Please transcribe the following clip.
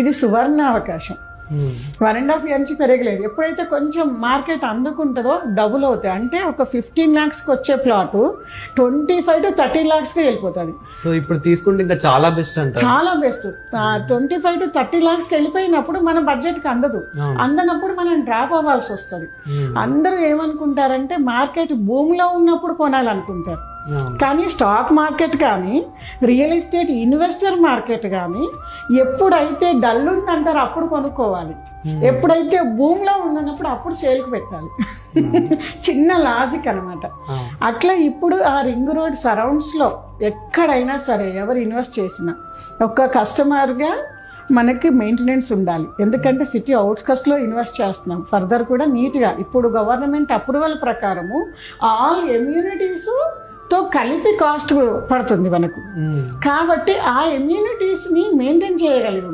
ఇది సువర్ణ అవకాశం. 1.5 year నుంచి పెరగలేదు. ఎప్పుడైతే కొంచెం మార్కెట్ అందుకుంటుందో డబుల్ అవుతాయి. అంటే ఒక 15 lakhsకి వచ్చే ప్లాట్ 25 to 30 lakhsకి వెళ్ళిపోతుంది. సో ఇప్పుడు తీసుకుంటే ఇంకా చాలా బెస్ట్ అంట. చాలా బెస్ట్. 25 to 30 lakhsకి వెళ్ళిపోయినప్పుడు మన బడ్జెట్కి అందదు. అందనప్పుడు మనం డ్రాప్ అవ్వాల్సి వస్తుంది. అందరూ ఏమనుకుంటారంటే మార్కెట్ భూమిలో ఉన్నప్పుడు కొనాలనుకుంటారు. కానీ స్టాక్ మార్కెట్ కానీ రియల్ ఎస్టేట్ ఇన్వెస్టర్ మార్కెట్ కానీ ఎప్పుడైతే డల్ ఉందంటారో అప్పుడు కొనుక్కోవాలి. ఎప్పుడైతే భూమిలో ఉందన్నప్పుడు అప్పుడు సేల్కి పెట్టాలి. చిన్న లాజిక్ అనమాట. అట్లా ఇప్పుడు ఆ రింగ్ రోడ్ సరౌండ్స్లో ఎక్కడైనా సరే ఎవరు ఇన్వెస్ట్ చేసినా ఒక కస్టమర్గా మనకి మెయింటెనెన్స్ ఉండాలి. ఎందుకంటే సిటీ అవుట్స్కట్స్లో ఇన్వెస్ట్ చేస్తున్నాం. ఫర్దర్ కూడా నీట్గా ఇప్పుడు గవర్నమెంట్ అప్రూవల్ ప్రకారము ఆల్ ఎమ్యూనిటీస్ తో కలిపి కాస్ట్ పడుతుంది మనకు. కాబట్టి ఆ ఇమ్యూనిటీస్ని మెయింటైన్ చేయగలిగాం.